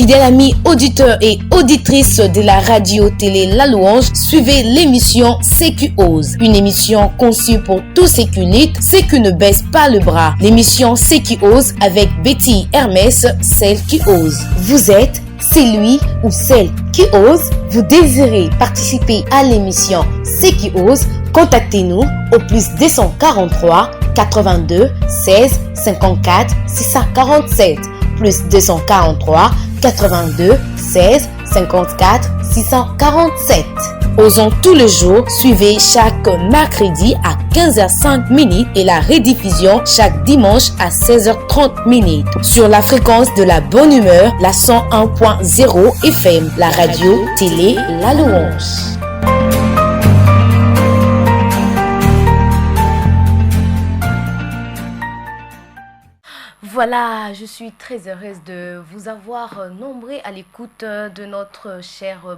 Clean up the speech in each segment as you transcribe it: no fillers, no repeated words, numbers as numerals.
Fidèles amis auditeurs et auditrices de la radio-télé La Louange, suivez l'émission C'est qui ose. Une émission conçue pour tous ceux qui luttent, ceux qui ne baissent pas le bras. L'émission C'est qui ose avec Betty Hermès, celle qui ose. Vous êtes celui ou celle qui ose. Vous désirez participer à l'émission C'est qui ose? Contactez-nous au plus 243 82 16 54 647 plus 243 82 16 54 647. Osons tous les jours, suivez chaque mercredi à 15h05 et la rediffusion chaque dimanche à 16h30 sur la fréquence de la bonne humeur, la 101.0 FM, la radio télé La Louange. Voilà, je suis très heureuse de vous avoir nombreux à l'écoute de notre chère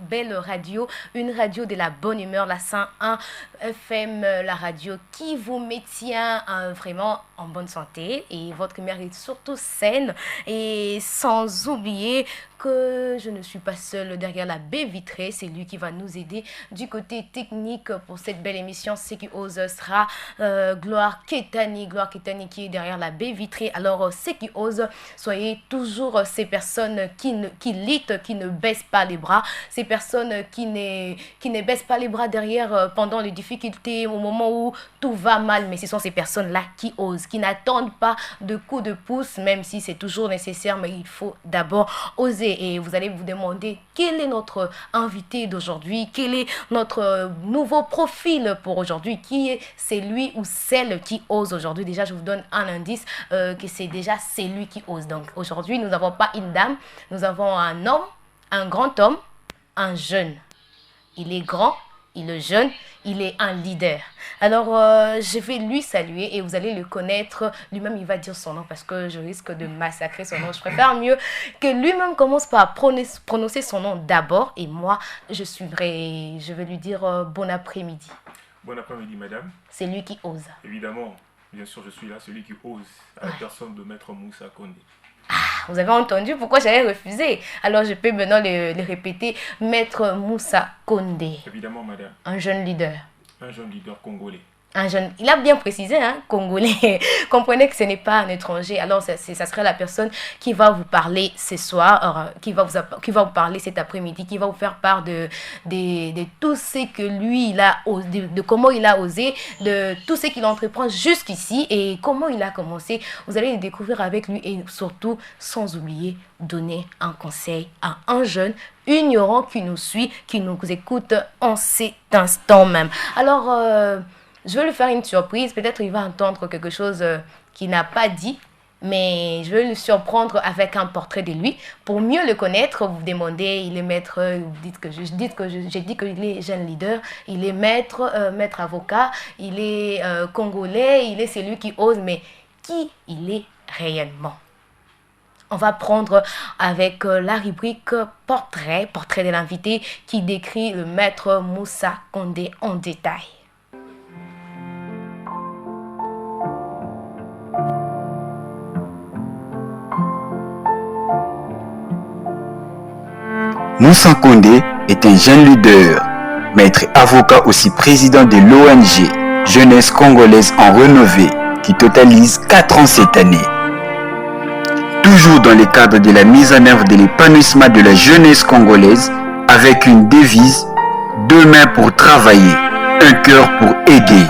belle radio, une radio de la bonne humeur, la 101 FM, la radio qui vous maintient vraiment en bonne santé et votre mère est surtout saine, et sans oublier que je ne suis pas seule derrière la baie vitrée, c'est lui qui va nous aider du côté technique pour cette belle émission. C'est qui ose sera Gloire Ketani qui est derrière la baie vitrée. Alors c'est qui ose, soyez toujours ces personnes qui luttent, qui ne baissent pas les bras, ces personnes qui ne baissent pas les bras derrière pendant les difficultés, au moment où tout va mal, mais ce sont ces personnes-là qui osent, qui n'attendent pas de coups de pouce, même si c'est toujours nécessaire, mais il faut d'abord oser. Et vous allez vous demander quel est notre invité d'aujourd'hui, quel est notre nouveau profil pour aujourd'hui, qui est celui ou celle qui ose aujourd'hui. Déjà, je vous donne un indice que c'est déjà celui qui ose. Donc aujourd'hui, nous n'avons pas une dame, nous avons un homme, un grand homme, un jeune. Il est grand, il est jeune, il est un leader. Alors, je vais lui saluer et vous allez le connaître. Lui-même, il va dire son nom parce que je risque de massacrer son nom. Je préfère mieux que lui-même commence par prononcer son nom d'abord. Et moi, je vais lui dire bon après-midi. Bon après-midi, madame. C'est lui qui ose. Évidemment, bien sûr, je suis là, celui qui ose, à la personne de Maître Moussa Condé. Ah, vous avez entendu pourquoi j'avais refusé. Alors, je peux maintenant le répéter. Maître Moussa Condé. Évidemment, madame. Un jeune leader. Un jeune leader congolais. Il a bien précisé, congolais. Comprenez que ce n'est pas un étranger. Alors, ça serait la personne qui va vous parler ce soir, qui va vous parler cet après-midi, qui va vous faire part de tout ce que lui, il a osé, de comment il a osé, de tout ce qu'il entreprend jusqu'ici et comment il a commencé. Vous allez le découvrir avec lui et surtout, sans oublier, donner un conseil à un jeune ignorant qui nous suit, qui nous écoute en cet instant même. Alors, je vais lui faire une surprise. Peut-être il va entendre quelque chose qu'il n'a pas dit. Mais je vais le surprendre avec un portrait de lui. Pour mieux le connaître, vous demandez, il est maître, j'ai dit qu'il est jeune leader. Il est maître avocat. Il est congolais. Il est celui qui ose. Mais qui il est réellement? On va prendre avec la rubrique portrait de l'invité qui décrit le maître Moussa Condé en détail. Moussa Condé est un jeune leader, maître avocat aussi président de l'ONG Jeunesse Congolaise en Renouveau qui totalise 4 ans cette année. Toujours dans le cadre de la mise en œuvre de l'épanouissement de la jeunesse congolaise avec une devise « Deux mains pour travailler, un cœur pour aider ».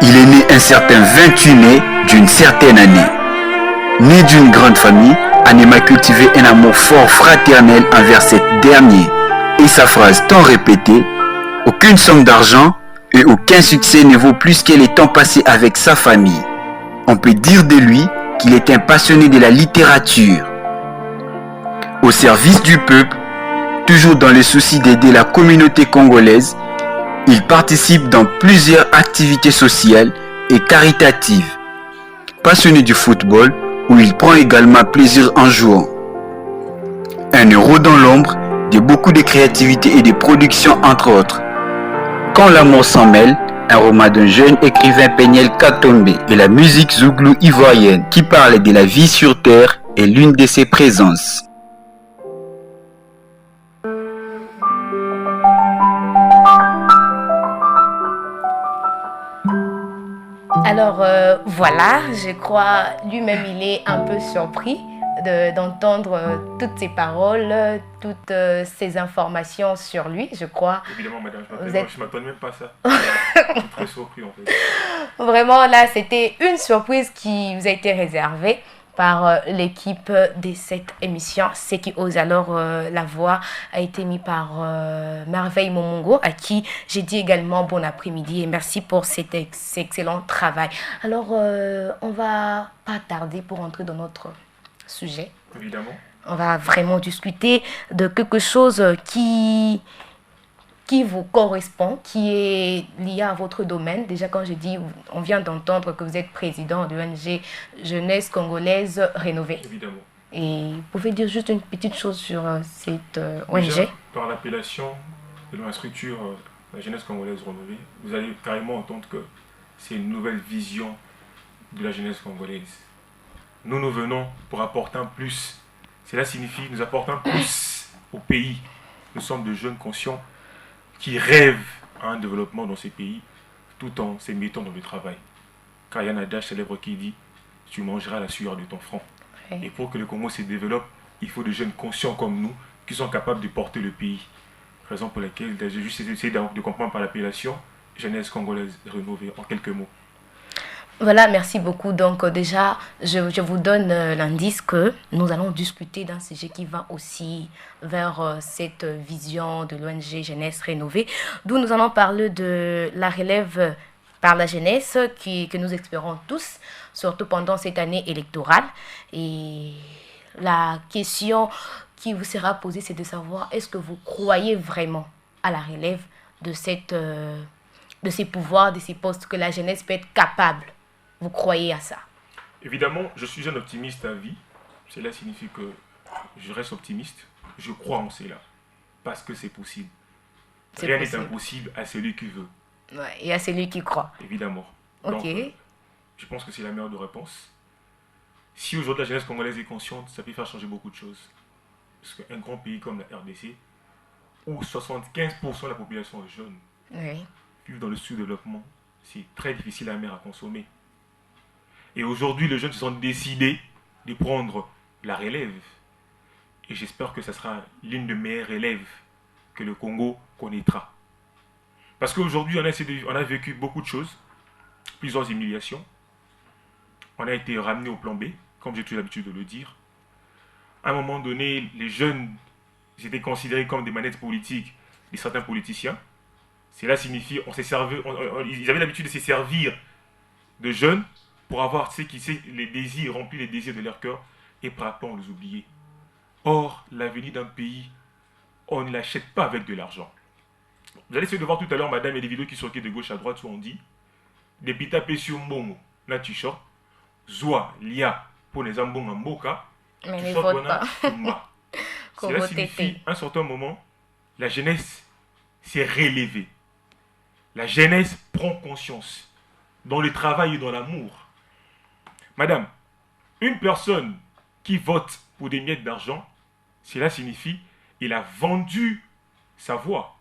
Il est né un certain 28 mai d'une certaine année. Né d'une grande famille, Anima a cultivé un amour fort fraternel envers cette dernière et sa phrase tant répétée « Aucune somme d'argent et aucun succès ne vaut plus que le temps passé avec sa famille ». On peut dire de lui qu'il est un passionné de la littérature. Au service du peuple, toujours dans le souci d'aider la communauté congolaise, il participe dans plusieurs activités sociales et caritatives. Passionné du football, où il prend également plaisir en jouant. Un héros dans l'ombre de beaucoup de créativité et de production entre autres. Quand l'amour s'en mêle, un roman d'un jeune écrivain Péniel Katombe et la musique zouglou ivoirienne qui parle de la vie sur terre est l'une de ses présences. Alors voilà, je crois lui-même il est un peu surpris d'entendre toutes ces paroles, toutes ces informations sur lui, je crois. Évidemment, madame, je ne m'attendais même pas à ça. Je suis très surpris en fait. Vraiment, là, c'était une surprise qui vous a été réservée par l'équipe de cette émission. C'est qui ose. Alors, la voix a été mise par Merveille Momongo, à qui j'ai dit également bon après-midi et merci pour cet excellent travail. Alors, on va pas tarder pour entrer dans notre sujet. Évidemment. On va vraiment discuter de quelque chose qui vous correspond, qui est lié à votre domaine. Déjà, quand je dis, on vient d'entendre que vous êtes président de l'ONG Jeunesse Congolaise Rénovée. Évidemment. Et vous pouvez dire juste une petite chose sur cette ONG? Déjà, par l'appellation de la structure la Jeunesse Congolaise Rénovée, vous allez carrément entendre que c'est une nouvelle vision de la jeunesse congolaise. Nous venons pour apporter un plus. Cela signifie nous apportons un plus au pays. Nous sommes de jeunes conscients qui rêvent à un développement dans ces pays tout en se mettant dans le travail. Car il y a un adage célèbre qui dit « Tu mangeras la sueur de ton front ». Et pour que le Congo se développe, il faut des jeunes conscients comme nous qui sont capables de porter le pays. Raison pour laquelle j'ai juste essayé de comprendre par l'appellation Jeunesse Congolaise Rénovée en quelques mots. Voilà, merci beaucoup. Donc déjà, je vous donne l'indice que nous allons discuter d'un sujet qui va aussi vers cette vision de l'ONG Jeunesse Rénovée, d'où nous allons parler de la relève par la jeunesse que nous espérons tous, surtout pendant cette année électorale. Et la question qui vous sera posée, c'est de savoir, est-ce que vous croyez vraiment à la relève de ces pouvoirs, de ces postes que la jeunesse peut être capable? Vous croyez à ça? Évidemment, je suis un optimiste à vie. Cela signifie que je reste optimiste. Je crois en cela. Parce que c'est possible. Rien n'est impossible à celui qui veut. Ouais, et à celui qui croit. Évidemment. Ok. Donc, je pense que c'est la meilleure de réponse. Si aujourd'hui la jeunesse congolaise est consciente, ça peut faire changer beaucoup de choses. Parce qu'un grand pays comme la RDC, où 75% de la population est jeune, vivent dans le sous-développement, c'est très difficile à mettre à consommer. Et aujourd'hui, les jeunes se sont décidés de prendre la relève. Et j'espère que ce sera l'une des meilleures relèves que le Congo connaîtra. Parce qu'aujourd'hui, on a vécu beaucoup de choses, plusieurs humiliations. On a été ramené au plan B, comme j'ai toujours l'habitude de le dire. À un moment donné, les jeunes étaient considérés comme des manettes politiques de certains politiciens. Cela signifie ils avaient l'habitude de se servir de jeunes pour avoir les désirs, remplir les désirs de leur cœur, et par après on les oubliait. Or, l'avenir d'un pays, on ne l'achète pas avec de l'argent. Vous allez essayer de voir tout à l'heure, madame, il y a des vidéos qui sortent de gauche à droite où on dit « Depita pesio mbongo, na t-shirt, zoa lia pour les ambongo mboka, mais ne vote pas. » Cela signifie, à un certain moment, la jeunesse s'est relevée. La jeunesse prend conscience dans le travail et dans l'amour. Madame, une personne qui vote pour des miettes d'argent, cela signifie qu'il a vendu sa voix.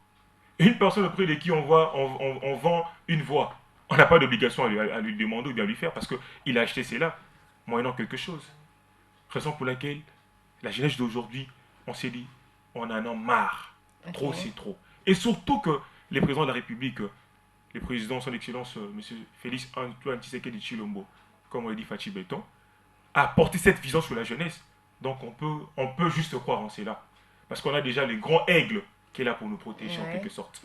Une personne auprès de qui on vend une voix, on n'a pas d'obligation à lui demander ou bien à lui faire parce qu'il a acheté cela, moyennant quelque chose. Raison pour laquelle la jeunesse d'aujourd'hui, on s'est dit, on en a marre. Okay. Trop, c'est trop. Et surtout que les présidents de la République, le président, son excellence, M. Félix Antoine Tshisekedi Tshilombo, comme on l'a dit Fachi Béton, a porté cette vision sur la jeunesse. Donc on peut juste croire en cela. Parce qu'on a déjà le grand aigle qui est là pour nous protéger en quelque sorte.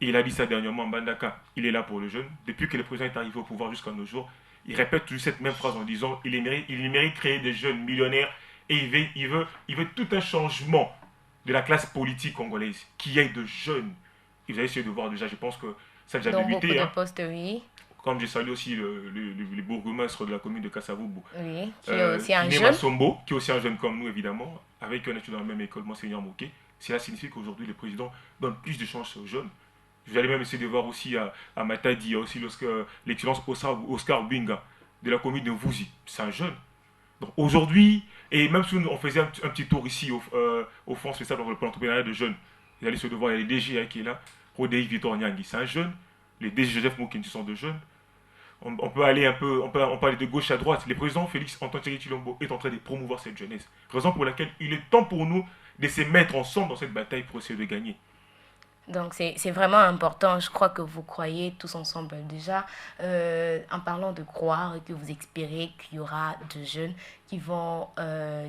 Et il a dit ça dernièrement, Mbandaka, il est là pour le jeune. Depuis que le président est arrivé au pouvoir jusqu'à nos jours, il répète toujours cette même phrase en disant il mérite de créer des jeunes millionnaires et il veut tout un changement de la classe politique congolaise, qui ait de jeunes. Et vous allez essayer de voir déjà, je pense que ça a déjà débuté. Beaucoup de postes, oui. Comme j'ai salué aussi le bourgmestre de la commune de Kasavubu. Oui, qui est aussi un jeune. Masombo, qui est aussi un jeune comme nous, évidemment, avec un étudiant dans la même école, Monseigneur Moké. Cela signifie qu'aujourd'hui, le président donne plus de chances aux jeunes. Vous allez même essayer de voir aussi à Matadi, il y a aussi l'excellence Oscar Binga, de la commune de Mvuzi. C'est un jeune. Donc aujourd'hui, et même si on faisait un petit tour ici au Fonds spécial pour l'entrepreneuriat de jeunes, vous allez essayer de voir, il y a les DG qui est là, Rodéi Victor Nyangui, c'est un jeune. Les DG Joseph Moukenti sont de jeunes. on peut aller un peu, on peut aller de gauche à droite. Le président Félix Antoine Tshisekedi Tshilombo est en train de promouvoir cette jeunesse. Raison pour laquelle il est temps pour nous de se mettre ensemble dans cette bataille pour essayer de gagner. Donc c'est vraiment important, je crois que vous croyez tous ensemble déjà, en parlant de croire et que vous espérez qu'il y aura de jeunes qui vont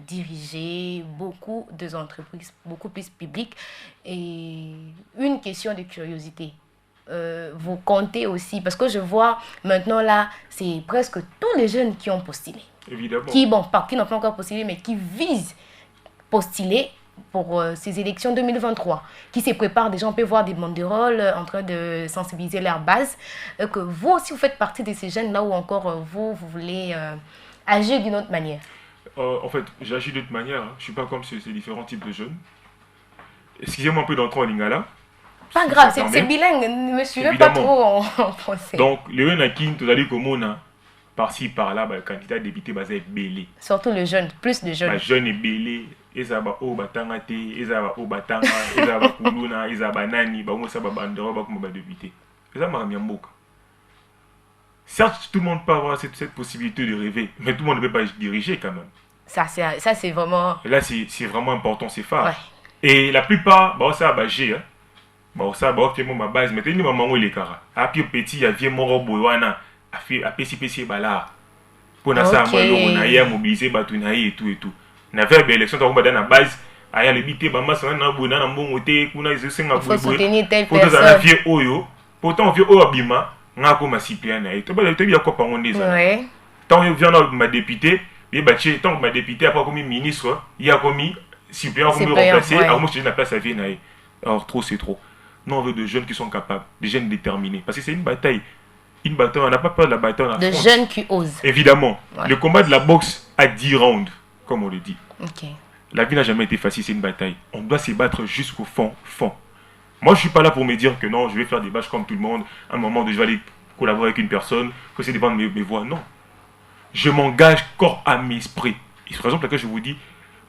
diriger beaucoup d'entreprises, beaucoup plus publiques. Et une question de curiosité, vous comptez aussi, parce que je vois maintenant là, c'est presque tous les jeunes qui ont postulé. Évidemment. Qui n'ont pas encore postulé, mais qui visent postuler pour ces élections 2023, qui se préparent déjà, on peut voir des banderoles en train de sensibiliser leur base, que vous aussi vous faites partie de ces jeunes là où encore vous voulez agir d'une autre manière. En fait, j'agis d'une autre manière, hein. Je ne suis pas comme ces différents types de jeunes. Excusez-moi un peu d'entrer en lingala. Pas grave, c'est bilingue, ne me suivez pas trop en français. Donc, les jeunes à qui tu as dit comment par-ci, par-là, le candidat député est belé. Surtout le jeune, plus de jeunes. Le jeune est belé. Ezaba o batanga te, ezaba o batanga, ezaba kuluna, ezaba nani, ba ngosa ba bandero ba kuma ba député. Ezaba mboka. Certes, tout le monde peut avoir cette possibilité de rêver, mais tout le monde ne peut pas diriger quand même. Ça c'est vraiment... Et là, c'est vraiment important, c'est phare. Ouais. Et la plupart, bah ça va G, hein. Bah ça va obtenir ma base, mais tenez maman les cara. A puis petit, il y a vieux moro boywana, a fait a PC bala. Pour na ça, moi on a hier mobilisé batunaï et tout. Na veille de l'élection, on va dans la base. Aya le bité bamba ça na bona na mbongo te kuna izosenga boye. Faut soutenir telle personne. Pour ça vieux oyo, pourtant vieux oyo abima, nga ko masipia na ito. Ba te bien quoi pango ndeza. Ouais. Tant il vient ma député, et bah tant que ma député a pas comme ministre, il a commis suppléant comme remplacer, à moi je na place à vie na. Alors trop c'est trop. Non, on veut de jeunes qui sont capables, des jeunes déterminés parce que c'est une bataille. Une bataille, on n'a pas peur de la bataille. De jeunes qui osent. Évidemment. Ouais. Le combat de la boxe à 10 rounds, comme on le dit. Okay. La vie n'a jamais été facile, c'est une bataille. On doit se battre jusqu'au fond. Moi, je ne suis pas là pour me dire que non, je vais faire des matchs comme tout le monde. À un moment, je vais aller collaborer avec une personne, que c'est dépendre de mes voix. Non. Je m'engage corps, âme, esprit. Et c'est la raison pour laquelle je vous dis,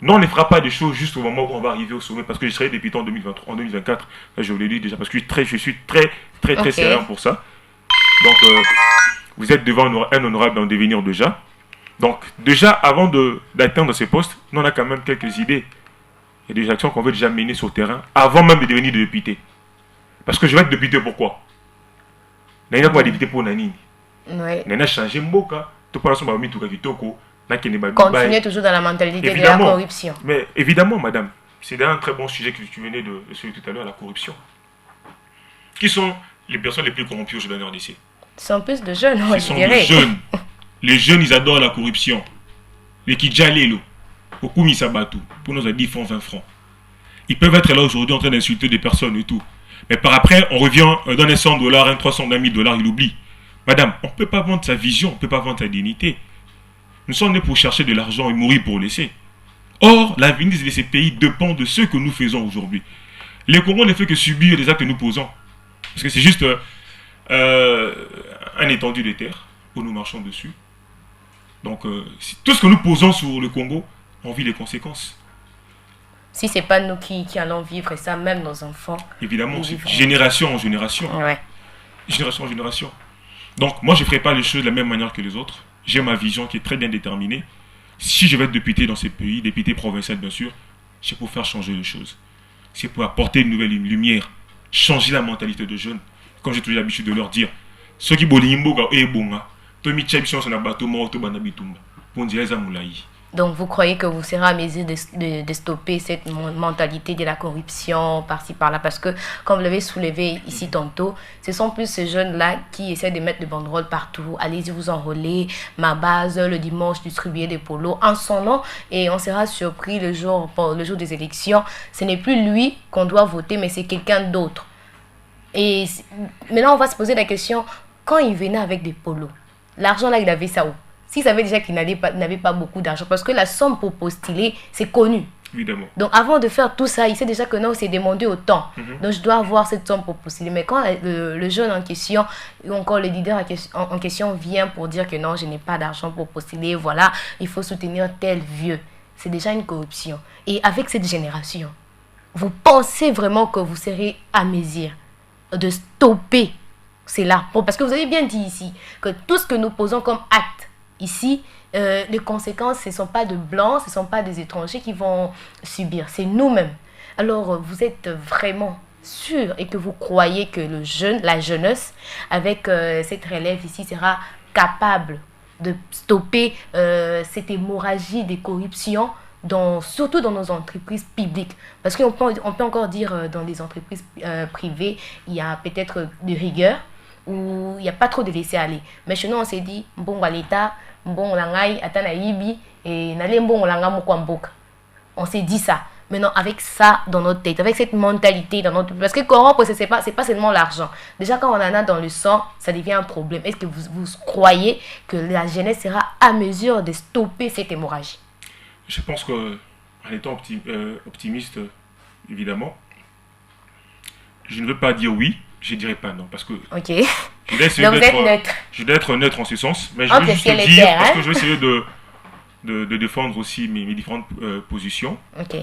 non, on ne fera pas des choses juste au moment où on va arriver au sommet, parce que je serai député en 2023, en 2024. Là, je vous l'ai dit déjà, parce que je suis très sérieux pour ça. Donc, vous êtes devant un honorable en devenir déjà. Donc, déjà, avant d'atteindre ces postes, nous, on a quand même quelques idées. Il y a des actions qu'on veut déjà mener sur le terrain, avant même de devenir député. Parce que je vais être député, pourquoi? Je vais député pour Nani. Oui. Je vais changer Mboka. Continuez toujours dans la mentalité de la corruption. Mais évidemment, madame, c'est un très bon sujet que tu venais de soulever tout à l'heure, la corruption. Qui sont les personnes les plus corrompues aujourd'hui en RDC? Ce sont plus de jeunes, je dirais. Ce sont des jeunes. Les jeunes, ils adorent la corruption. Les Kidjalelo, au Kumisabatu, pour nous a 10 francs, 20 francs. Ils peuvent être là aujourd'hui en train d'insulter des personnes et tout. Mais par après, on revient, on donne $100, un 300, $1 000, il oublie. Madame, on ne peut pas vendre sa vision, on ne peut pas vendre sa dignité. Nous sommes nés pour chercher de l'argent et mourir pour laisser. Or, l'avenir de ces pays dépend de ce que nous faisons aujourd'hui. Le Congo ne fait que subir les actes que nous posons. Parce que c'est juste un étendue de terre où nous marchons dessus. Donc, tout ce que nous posons sur le Congo, on vit les conséquences. Si ce n'est pas nous qui allons vivre ça, même nos enfants. Évidemment, c'est génération en génération. Ouais. Génération en génération. Donc, moi, je ne ferai pas les choses de la même manière que les autres. J'ai ma vision qui est très bien déterminée. Si je vais être député dans ces pays, député provincial bien sûr, c'est pour faire changer les choses. C'est pour apporter une nouvelle lumière, changer la mentalité de jeunes. Comme j'ai toujours l'habitude de leur dire, ceux qui bolimboga et bonga, tomi tchabison son abato morto banabitumba, pour dire les amoulaï. Donc vous croyez que vous serez à mesure de stopper cette mentalité de la corruption par-ci par-là, parce que comme vous l'avez soulevé ici tantôt, ce sont plus ces jeunes-là qui essaient de mettre des banderoles partout. Allez-y vous enrôler, ma base, le dimanche distribuer des polos en son nom, et on sera surpris le jour des élections. Ce n'est plus lui qu'on doit voter, mais c'est quelqu'un d'autre. Et maintenant on va se poser la question, quand il venait avec des polos, l'argent là il avait ça où? S'il savait déjà qu'il n'avait pas beaucoup d'argent, parce que la somme pour postuler, c'est connu. Évidemment. Donc avant de faire tout ça, il sait déjà que non, c'est demandé autant. Donc je dois avoir cette somme pour postuler. Mais quand le jeune en question, ou encore le leader en question vient pour dire que non, je n'ai pas d'argent pour postuler, voilà, il faut soutenir tel vieux. C'est déjà une corruption. Et avec cette génération, vous pensez vraiment que vous serez à mesure de stopper c'est là. Bon, parce que vous avez bien dit ici que tout ce que nous posons comme acte ici, les conséquences, ce ne sont pas de blancs, ce ne sont pas des étrangers qui vont subir, c'est nous-mêmes. Alors, vous êtes vraiment sûr et que vous croyez que la jeunesse, avec cette relève ici, sera capable de stopper cette hémorragie des corruptions, surtout dans nos entreprises publiques. Parce qu'on peut encore dire dans les entreprises privées, il y a peut-être de rigueur, où il n'y a pas trop de laisser-aller. Mais chez nous, on s'est dit, bon, l'État, bon, l'angaï, atanaïbi, et n'allez bon, on s'est dit ça. Maintenant, avec ça dans notre tête, avec cette mentalité dans notre... Parce que corrompre, c'est pas seulement l'argent. Déjà, quand on en a dans le sang, ça devient un problème. Est-ce que vous croyez que la jeunesse sera à mesure de stopper cette hémorragie? Je pense qu'en étant optimiste, évidemment, je ne veux pas dire oui, je ne dirais pas non. Parce que ok. Je dois être neutre en ce sens. Mais je veux juste dire, parce que je vais essayer de défendre aussi mes différentes positions. Ok.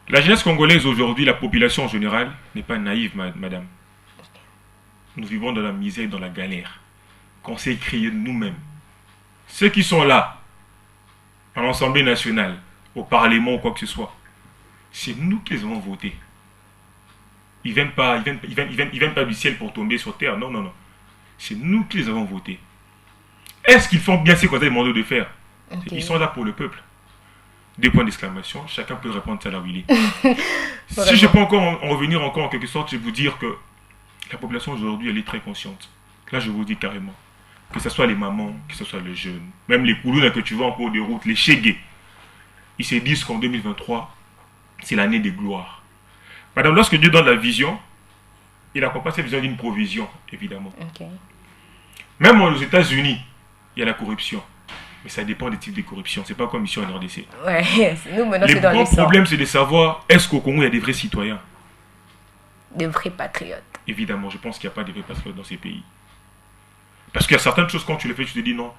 La jeunesse congolaise aujourd'hui, la population en général, n'est pas naïve, madame. Nous vivons dans la misère et dans la galère, qu'on s'est créé nous-mêmes. Ceux qui sont là, à l'Assemblée nationale, au Parlement ou quoi que ce soit, c'est nous qui les avons votés. Ils ne viennent pas du ciel pour tomber sur terre. Non, non, non. C'est nous qui les avons votés. Est-ce qu'ils font bien ce qu'on a demandé de faire? Okay. Ils sont là pour le peuple. Des points d'exclamation, chacun peut répondre ça là où il est. Si je peux encore en revenir encore en quelque sorte, je vais vous dire que la population aujourd'hui, elle est très consciente. Là, je vous dis carrément. Que ce soit les mamans, que ce soit les jeunes, même les coulous que tu vois en cours de route, les chégués, ils se disent qu'en 2023, c'est l'année des gloires. Madame, lorsque Dieu donne la vision, il accompagne cette vision d'une provision, évidemment. Okay. Même aux États-Unis, il y a la corruption. Mais ça dépend des types de corruption. C'est pas comme ici en RDC. Ouais, nous maintenant c'est dans le problème, c'est de savoir est-ce qu'au Congo il y a des vrais citoyens, des vrais patriotes. Évidemment, je pense qu'il n'y a pas de vrais patriotes dans ces pays. Parce qu'il y a certaines choses, quand tu les fais, tu te dis non,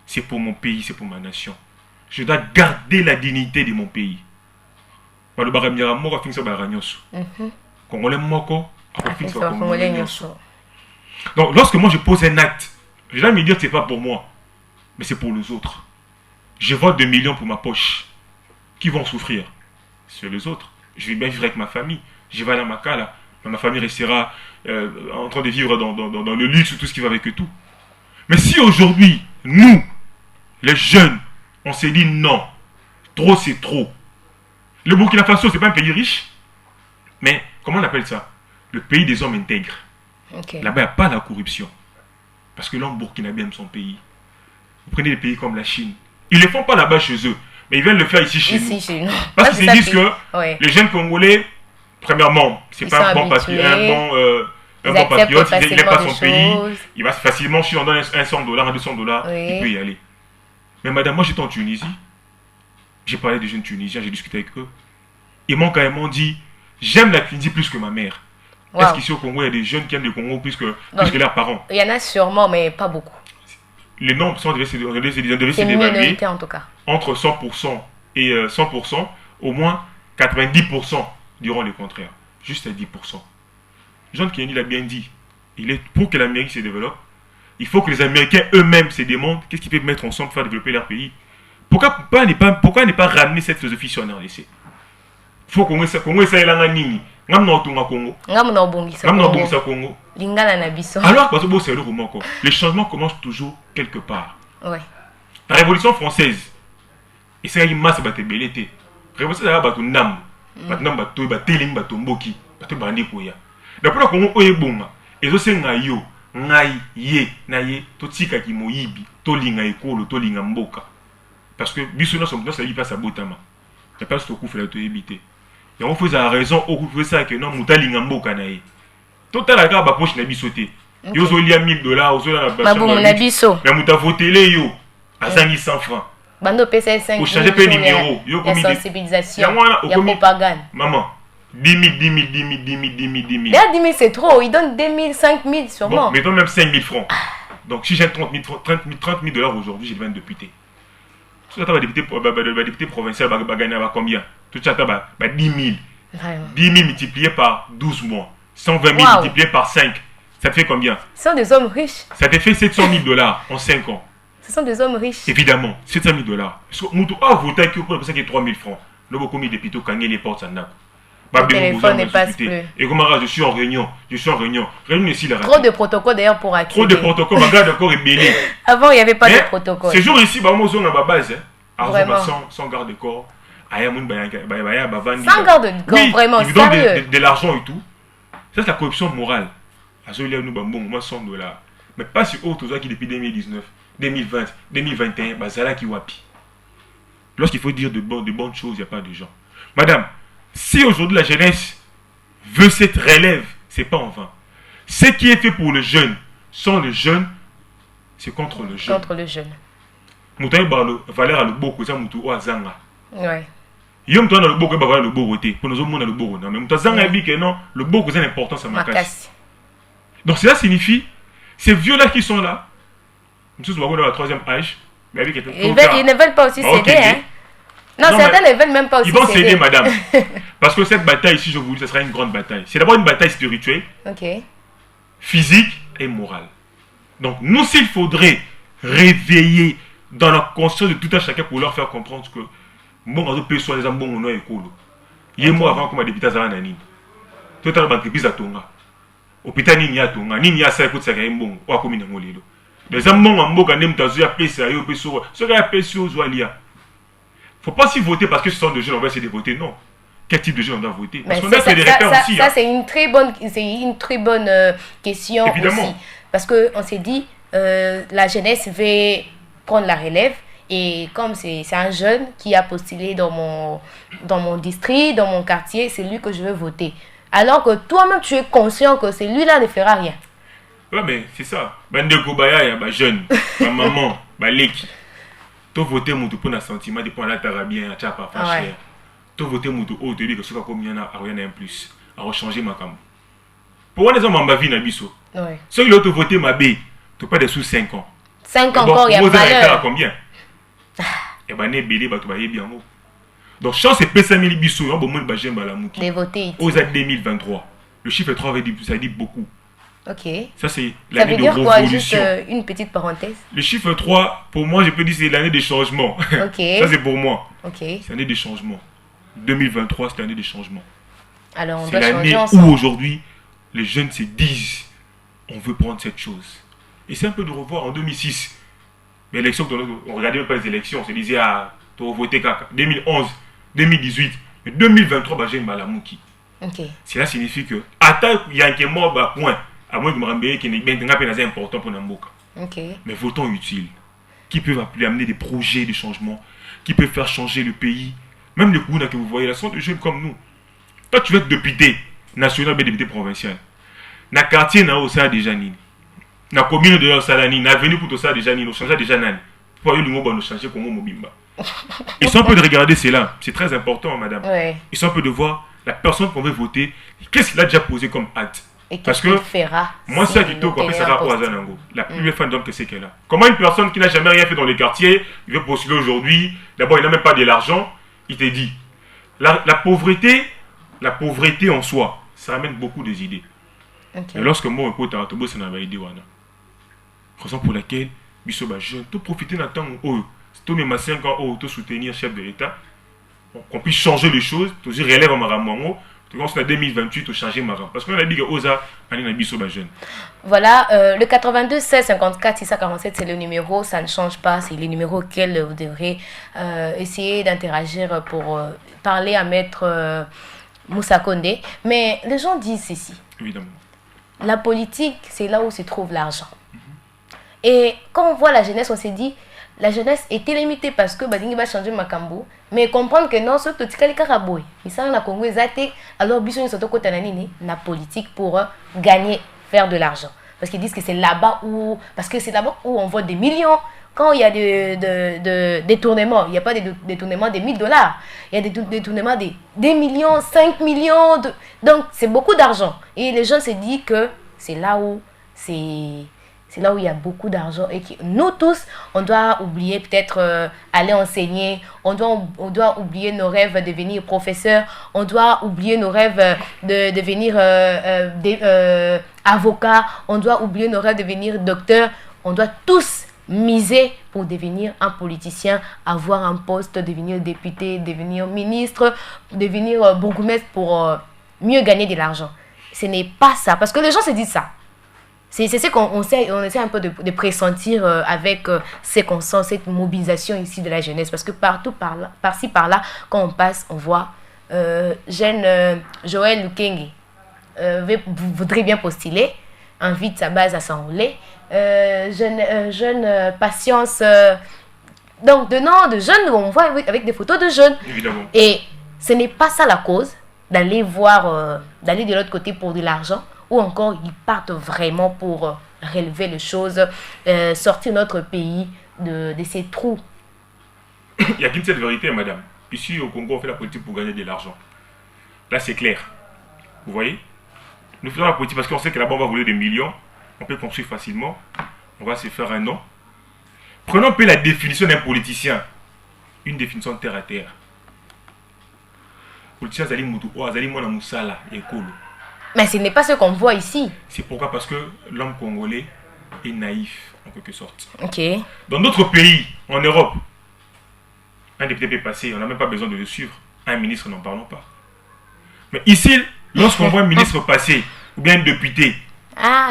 c'est pour mon pays, c'est pour ma nation. Je dois garder la dignité de mon pays. Donc, lorsque moi je pose un acte, je dois me dire que ce n'est pas pour moi, mais c'est pour les autres. Je vote 2 millions pour ma poche. Qui vont souffrir? C'est les autres. Je vais bien vivre avec ma famille. Je vais aller à Makala. Ma famille restera en train de vivre dans le luxe, tout ce qui va avec tout. Mais si aujourd'hui, nous, les jeunes, on s'est dit non, trop c'est trop. Le Burkina Faso, c'est pas un pays riche, mais comment on appelle ça? Le pays des hommes intègres. Okay. Là-bas, il n'y a pas la corruption. Parce que l'homme burkinabé aime son pays. Vous prenez des pays comme la Chine. Ils ne le font pas là-bas chez eux, mais ils viennent le faire ici chez nous. Parce qu'ils se disent que les jeunes Congolais, premièrement, c'est pas un bon patriote, il n'est pas son pays, il va facilement, si on donne $100, $200, il peut y aller. Mais madame, moi j'étais en Tunisie, j'ai parlé des jeunes Tunisiens, j'ai discuté avec eux. Ils m'ont carrément dit, j'aime la Tunisie plus que ma mère. Wow. Est-ce qu'ici au Congo, il y a des jeunes qui aiment le Congo plus que leurs parents? Il y en a sûrement, mais pas beaucoup. Les nombres devaient s'évaluer en tout cas. Entre 100% et 100%, au moins 90% diront le contraire. Juste à 10%. Jean Kennedy l'a bien dit. Pour que l'Amérique se développe, il faut que les Américains eux-mêmes se demandent qu'est-ce qu'ils peuvent mettre ensemble pour faire développer leur pays. Pourquoi ne pas ramener cette philosophie sur RDC? Il faut qu'on essaie de nini. Alors, les changements commencent toujours quelque part. Ouais. La Révolution française, et c'est une masse de belleté. La Révolution française, c'est une masse d'après le Congo, et aussi ngayo, ngai ye, naye, totika ki moyibi, tolinga ekolo, tolinga mboka. Parce que bisona son place il passe à Botama. Il pas ce coup fait la toyibité. Et on faisait la raison au coup ça que non mutalinga mboka naye. Total la gaba poche na bisoté. Yo zo lia $1000, ozo la biso. Mais muta voter yo à 100 francs. Bando PC 5. Pour changer pe numéro, yo comme sensibilisation. Il y a propagande. Maman 10 000. 10 000 c'est trop, ils donnent 2 000, 5 000 sûrement. Bon, mettons même 5 000 francs. Donc si j'ai $30 000 aujourd'hui, j'ai 20 députés. Tout ça, député provincial va gagner combien? Tout ça, 10 000. 10 000 multiplié par 12 mois. 120 000 multiplié par 5. Ça te fait combien? Ce sont des hommes riches. Ça te fait 700 000 dollars en 5 ans. Ce sont des hommes riches. Évidemment, 700 000 dollars. Moutou a voté qui pour ça qui est 3 000 francs. Nous avons commis des pitos quand les portes en le téléphone ne passe plus. Et comment je suis en réunion. Réunion ici la trop de protocoles d'ailleurs pour accéder. Trop de protocoles, regarde encore ébélé. Avant, il n'y avait pas de protocole. Ces jours ici, on a ma base. Vraiment. Sans garde-corps. Sans garde-corps, vraiment. Ils donnent de l'argent et tout. Ça, c'est la corruption morale. Moi, 100 dollars. Mais pas si haut, qui depuis 2019, 2020, 2021, Bazala qui wapi. Lorsqu'il faut dire de bonnes choses, il n'y a pas de gens. Madame, si aujourd'hui la jeunesse veut cette relève, ce n'est pas en vain. Ce qui est fait pour le jeune, sans le jeune, c'est contre le jeune. Contre le jeune. Moutoye valeur à le beau, ça moutou ou azanga. Ouais. Yom toi le beau, que valeur le beau côté. Pour nous autres, le beau. Mais moutoye zanga dit que non, le beau c'est important, ça m'a cassé. Donc cela signifie, ces vieux-là qui sont là, nous sommes dans la troisième âge, mais avec ils ne veulent pas aussi céder, hein. Non, certains ne veulent même pas aussi céder. Ils vont céder, madame. Parce que cette bataille ici, je vous dis, ce sera une grande bataille. C'est d'abord une bataille spirituelle, physique et morale. Donc, nous, s'il faudrait réveiller dans la conscience de tout un chacun pour leur faire comprendre que bon, on peut soit les gens bon, on a école. Il y a moi avant comme député à Zananine. Tout à l'heure, l'entreprise à Tonga. Hôpital Nini à Tonga. Nini à ça, écoute, ça gagne bon. Ou à combien de molilo. Les gens bon, en boka, n'aiment pas à PC, à PC, ce gars a PC aux Oualia. Faut pas s'y voter parce que ce sont des jeunes, on va essayer de voter, non. Quel type de jeunes on doit voter? Parce qu'on a fait des repères aussi. Ça, c'est une très bonne question. Évidemment. Aussi. Parce qu'on s'est dit, la jeunesse veut prendre la relève. Et comme c'est un jeune qui a postulé dans mon district, dans mon quartier, c'est lui que je veux voter. Alors que toi-même, tu es conscient que celui-là ne fera rien. Ouais, mais c'est ça. Bande Kobaya, il y a jeune, ma maman, Leki. Tu votes pour un sentiment de prendre la tarabien, tu n'as pas fait cher. Tu votes pour te dire que ce qu'il y a rien en plus, à rechanger ma cam. Pour les hommes en ma vie, Nabiso. Ceux qui ont voté ma baie, tu pas des sous 5 ans. 5 ans encore, il y a valeur. Combien? Et ben, tu vas bien. Donc, chance c'est P5000 bisous, on va les voter. Aux années 2023. Le chiffre 3 ça dit beaucoup. Ok. Ça, c'est l'année de révolution. Ça veut dire quoi? Juste une petite parenthèse. Le chiffre 3, pour moi, je peux dire c'est l'année des changements. Ok. Ça, c'est pour moi. Ok. C'est l'année des changements. 2023, c'est l'année des changements. Alors, on c'est doit changer l'année ensemble. où aujourd'hui, les jeunes se disent on veut prendre cette chose. Et c'est un peu de revoir en 2006. Mais l'élection, on regardait même pas les élections. On se disait, ah, tu vas voter 2011, 2018. Mais 2023, j'ai une malamouki. Okay. Cela signifie que, attaque, il y a un mort, point. À moins que je me rende qui n'est important pour Namboka. Mais votons utile. Qui peuvent amener des projets de changement. Qui peuvent faire changer le pays. Même les Kouna que vous voyez là sont des jeunes comme nous. Toi, tu veux être député national, mais député provincial. Dans le quartier, na ça déjà ni. Dans la commune de Salani, na venu pour tout ça déjà ni. Nous changeons déjà nan. Pour aller nous changer comme Mobimba. Ils sont un peu de regarder cela. C'est très important, madame. Ouais. Ils sont un peu de voir la personne qu'on veut voter. Qu'est-ce qu'il a déjà posé comme acte? Parce que moi, c'est qui t'a coupé ça rapport à Zanango. La plus belle femme d'homme que c'est qu'elle a. Comment une personne qui n'a jamais rien fait dans les quartiers, il veut postuler aujourd'hui, d'abord il n'a même pas de l'argent, il te dit. La pauvreté en soi, ça amène beaucoup des idées. Et lorsque moi, je suis en ça n'a idée. Raison pour laquelle, je jeune, tout profiter d'un temps où tout mes 5 ans, où tout soutenir le chef de l'État, qu'on puisse changer les choses, tout je relève à Maramongo. En 2028, au changer Maran. Parce qu'on a dit que Oza, on a jeune. Voilà, le 82 16 54 647, c'est le numéro, ça ne change pas, c'est le numéro auquel vous devrez essayer d'interagir pour parler à Maître Moussa Condé. Mais les gens disent ceci. Évidemment. La politique, c'est là où se trouve l'argent. Et quand on voit la jeunesse, on s'est dit, la jeunesse était limitée parce que Badingi va changer Makambo. Mais comprendre que non, ce petit caraboy, ils sont dans Congo, alors ils sont côté la politique pour gagner, faire de l'argent. Parce qu'ils disent que c'est là-bas où on voit des millions. Quand il y a des détournements, il n'y a pas de détournements des $1000. Il y a des détournements des millions, 5 millions. Donc, c'est beaucoup d'argent. Et les gens se disent que c'est là où C'est là où il y a beaucoup d'argent et nous tous, on doit oublier peut-être aller enseigner, on doit oublier nos rêves de devenir professeur, on doit oublier nos rêves de devenir avocat, on doit oublier nos rêves de devenir docteur, on doit tous miser pour devenir un politicien, avoir un poste, devenir député, devenir ministre, devenir bourgmestre pour mieux gagner de l'argent. Ce n'est pas ça, parce que les gens se disent ça. C'est ce qu'on essaie un peu de pressentir avec ce qu'on sent, cette mobilisation ici de la jeunesse. Parce que partout, par-ci, par-là, quand on passe, on voit jeune Joël Lukenge voudrait bien postuler, invite sa base à s'enrôler. Jeune Patience, donc de nom de jeunes, on voit avec des photos de jeunes. Évidemment. Et ce n'est pas ça la cause, d'aller voir, d'aller de l'autre côté pour de l'argent. Ou encore, ils partent vraiment pour relever les choses, sortir notre pays de ces trous. Il y a qu'une seule vérité, madame. Ici, au Congo, on fait la politique pour gagner de l'argent. Là, c'est clair. Vous voyez? Nous faisons la politique parce qu'on sait que là-bas, on va rouler des millions. On peut construire facilement. On va se faire un nom. Prenons un peu la définition d'un politicien. Une définition terre à terre. Politicien, Zali Moutou, Zali Mona Moussala, Ekolo. Mais ce n'est pas ce qu'on voit ici. C'est pourquoi? Parce que l'homme congolais est naïf, en quelque sorte. Ok. Dans d'autres pays, en Europe, un député peut passer, on n'a même pas besoin de le suivre. Un ministre, n'en parlons pas. Mais ici, lorsqu'on voit un ministre passer, ou bien un député,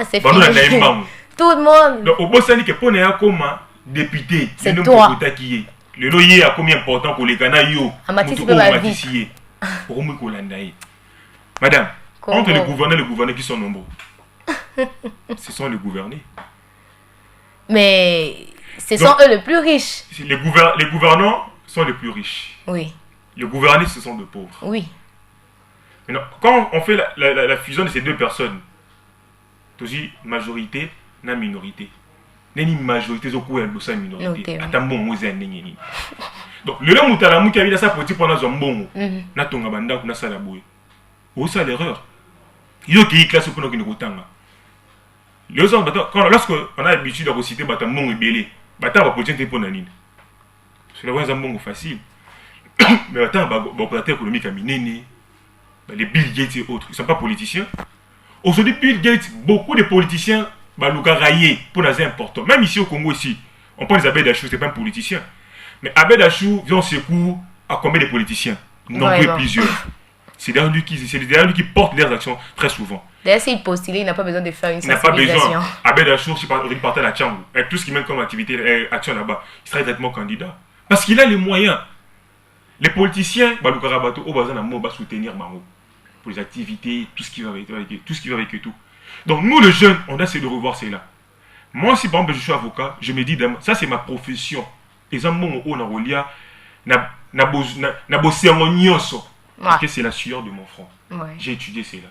c'est fini. Tout le monde. Donc, au bout de que pour un comme député, c'est toi. Le loyer a combien important pour les Ghanaïs? Madame, entre les gouverneurs et les gouvernés qui sont nombreux, ce sont les gouvernés. Mais ce sont eux les plus riches. Les gouvernants sont les plus riches. Oui. Les gouvernés, ce sont de pauvres. Oui. Maintenant, quand on fait la fusion de ces deux personnes, aussi majorité, na minorité. Neni majorité, zoko elle dosa minorité. Atambo moze neni. Donc le long mutala muki avila sa politique pendant zombongo. Na tonga banda kuna sala boye. Où ça l'erreur? Yo qui classe pour nous kotanga. Les autres lorsque on a l'habitude de reciter batambo ebelé, bata ba politique pour nanine. C'est la voie zombongo facile. Mais attends ba opérateur économique à minene. Les Bill Gates et autres, ils ne sont pas politiciens. Aujourd'hui, Bill Gates, beaucoup de politiciens, raillés pour les importants. Même ici au Congo, ici, on prend les Abed Achou, ce n'est pas un politicien. Mais Abed Achou, ils ont secours à combien de politiciens? Nombreux, plusieurs. C'est derrière lui qui porte leurs actions très souvent. D'ailleurs, s'il postulait, il n'a pas besoin de faire une sensibilisation. Il n'a pas besoin. Abed Achou, si il partait à la Tchangou, avec tout ce qu'il mène comme activité, action là-bas, il sera directement candidat. Parce qu'il a les moyens. Les politiciens, Baluka-Rabato, au bazar, on va soutenir Maro. Pour les activités, tout ce qui va avec tout. Donc nous les jeunes, on a essayé de revoir cela. Moi si par exemple je suis avocat, je me dis ça c'est ma profession. Et ça mon on a relié na bossé en nyonso parce que c'est la sueur de mon front. Ouais. J'ai étudié cela.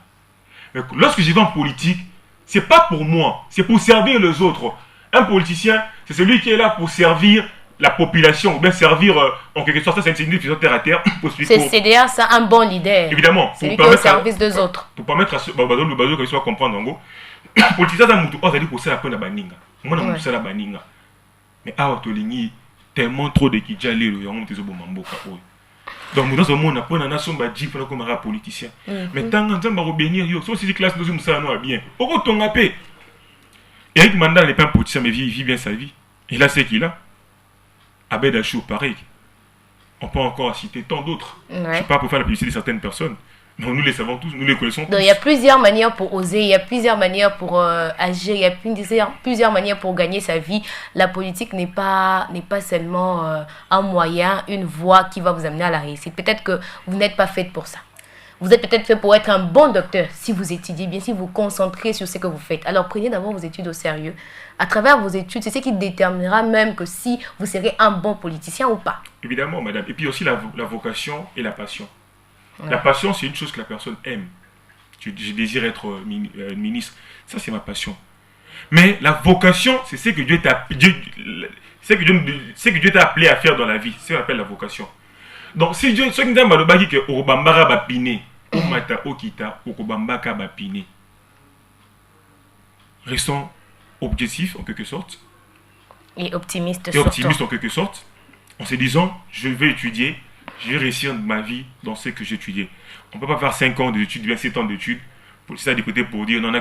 Mais lorsque je vais en politique, c'est pas pour moi, c'est pour servir les autres. Un politicien, c'est celui qui est là pour servir la population, ou bien servir en quelque sorte, ça c'est une définition terre à terre. C'est déjà ça un bon leader. Évidemment. C'est lui qui est au service des autres. Pour permettre à le bateau qu'il soit comprendre en gros. Politicien, ça dit pour ça la peine à baninga. Moi, on a ça la baninga. Mais à Otoligny, tellement trop de Kidjali, le yamon des obomamboka. Donc, dans ce monde, on a pas une nation badji pour comme un politicien. Mais tant que on va revenir, si c'est classe, nous sommes bien. Au bout de ton appel. Eric Manda n'est pas un politicien, mais il vit bien sa vie. Il a ce qu'il a. Abed Achou, pareil. On peut encore citer tant d'autres. Ouais. Je ne sais pas pour faire la publicité de certaines personnes. Mais nous les savons tous, nous les connaissons tous. Donc il y a plusieurs manières pour oser, il y a plusieurs manières pour agir, il y a plusieurs manières pour gagner sa vie. La politique n'est pas seulement un moyen, une voie qui va vous amener à la réussite. Peut-être que vous n'êtes pas faite pour ça. Vous êtes peut-être fait pour être un bon docteur si vous étudiez bien, si vous vous concentrez sur ce que vous faites. Alors prenez d'abord vos études au sérieux. À travers vos études, c'est ce qui déterminera même que si vous serez un bon politicien ou pas. Évidemment, madame. Et puis aussi la vocation et la passion. Ouais. La passion, c'est une chose que la personne aime. Je désire être ministre. Ça, c'est ma passion. Mais la vocation, c'est ce que Dieu t'a appelé à faire dans la vie. C'est ce qu'on appelle la vocation. Donc, si Dieu, ce qui nous a dit que Obambara va piner, Omata Okita, Okobambaka va piner. Restons objectif en quelque sorte. Et optimiste En quelque sorte. En se disant, je vais étudier, je vais réussir ma vie dans ce que j'ai étudié. On ne peut pas faire 5 ans d'études, bien 7 ans d'études, pour ça de côté pour dire non, il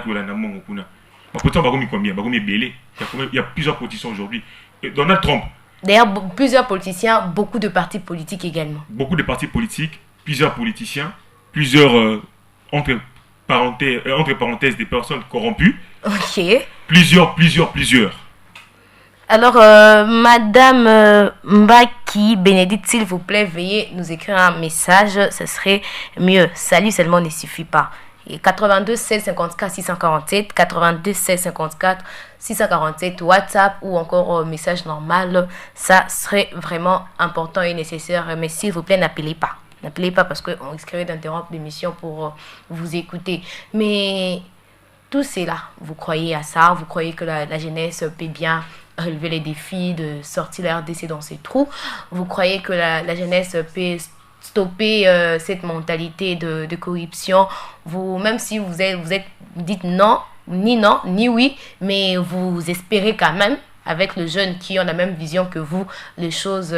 y a plusieurs politiciens aujourd'hui. Donald Trump. D'ailleurs, plusieurs politiciens, beaucoup de partis politiques également. Beaucoup de partis politiques, plusieurs politiciens, plusieurs, entre parenthèses, des personnes corrompues. Ok. Plusieurs. Alors, Madame Mbaki, Bénédicte, s'il vous plaît, veuillez nous écrire un message, ce serait mieux. Salut seulement ne suffit pas. Et 82 16 54 647, 82 16 54 647, WhatsApp ou encore message normal, ça serait vraiment important et nécessaire. Mais s'il vous plaît, n'appelez pas. N'appelez pas parce qu'on risquerait d'interrompre l'émission pour vous écouter. Mais tout c'est là. Vous croyez à ça, vous croyez que la jeunesse peut bien relever les défis de sortir la RDC dans ses trous. Vous croyez que la jeunesse peut stopper cette mentalité de corruption. Vous, même si vous dites non, ni oui, mais vous espérez quand même, avec les jeunes qui ont la même vision que vous, les choses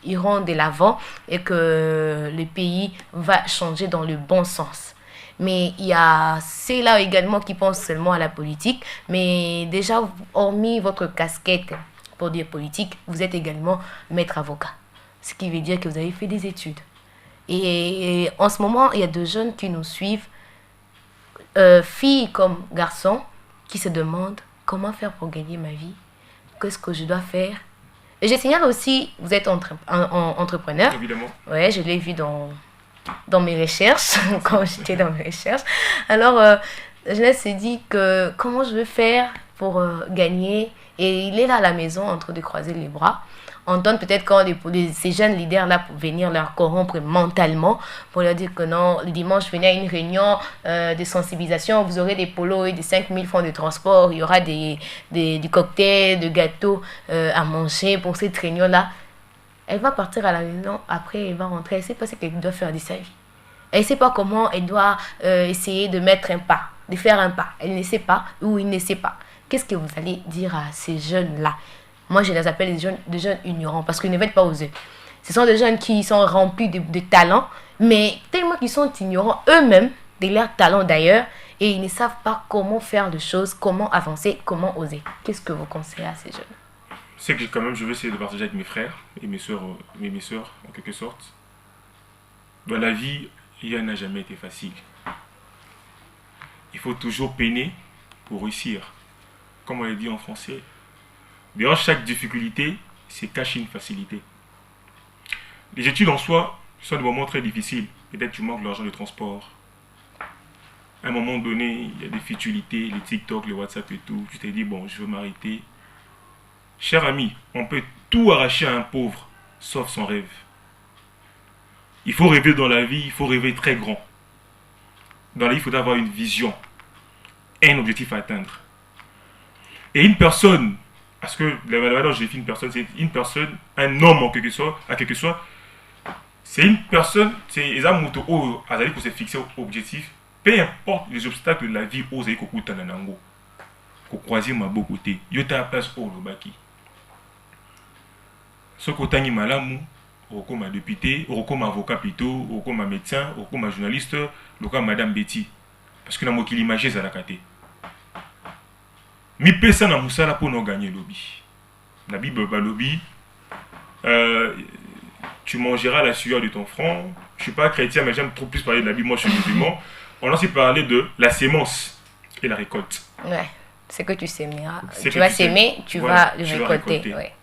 iront de l'avant et que le pays va changer dans le bon sens. Mais il y a ceux-là également qui pensent seulement à la politique. Mais déjà, hormis votre casquette pour dire politique, vous êtes également maître avocat. Ce qui veut dire que vous avez fait des études. Et en ce moment, il y a deux jeunes qui nous suivent, filles comme garçons, qui se demandent comment faire pour gagner ma vie. Qu'est-ce que je dois faire? Et je signale aussi, vous êtes entrepreneur. Évidemment. Oui, je l'ai vu dans mes recherches, quand j'étais dans mes recherches. Alors, je s'est dit que comment je vais faire pour gagner. Et il est là à la maison en train de croiser les bras. On donne peut-être quand ces jeunes leaders-là pour venir leur corrompre mentalement, pour leur dire que non, le dimanche, venez à une réunion de sensibilisation, vous aurez des polos et des 5 000 francs de transport, il y aura des cocktails, des gâteaux à manger pour cette réunion-là. Elle va partir à la réunion, après elle va rentrer, elle ne sait pas ce qu'elle doit faire de sa vie. Elle ne sait pas comment elle doit essayer de mettre un pas, de faire un pas. Elle ne sait pas ou il ne sait pas. Qu'est-ce que vous allez dire à ces jeunes-là? Moi, je les appelle des jeunes ignorants parce qu'ils ne veulent pas oser. Ce sont des jeunes qui sont remplis de talents, mais tellement qu'ils sont ignorants eux-mêmes, de leur talent d'ailleurs, et ils ne savent pas comment faire les choses, comment avancer, comment oser. Qu'est-ce que vous conseillez à ces jeunes? C'est que quand même, je vais essayer de partager avec mes frères et mes soeurs en quelque sorte. Dans la vie, il n'a jamais été facile. Il faut toujours peiner pour réussir. Comme on l'a dit en français, derrière chaque difficulté, c'est caché une facilité. Les études en soi sont des moments très difficiles. Peut-être tu manques l'argent de transport. À un moment donné, il y a des futilités, les TikTok, les WhatsApp et tout. Tu t'es dit, bon, je veux m'arrêter. Cher ami, on peut tout arracher à un pauvre, sauf son rêve. Il faut rêver dans la vie, il faut rêver très grand. Dans la vie, il faut avoir une vision, un objectif à atteindre. Et une personne, parce que la manière dont j'ai fait une personne, c'est une personne, un homme en quelque sorte, c'est une personne, c'est les amours qui s'est fixé au objectif, peu importe les obstacles de la vie, aux aïe kokuta nanango, ko croiser ma beau côté, yota à place au lobaki. Ce côté ni malamu, comme député, comme avocat plutôt, comme médecin, comme journaliste, comme Madame Betty, parce que na mo kilimagé za la kate. Mi pesa na musala pour nous gagner lobby. La Bible va lobby. Tu mangeras la sueur de ton front. Je ne suis pas chrétien, mais j'aime trop plus parler de la Bible. Moi, je suis musulman. On a aussi parlé de la sémence et la récolte. Ouais, c'est que tu sèmeras. Tu vas s'aimer, tu vas le récolter. Ouais.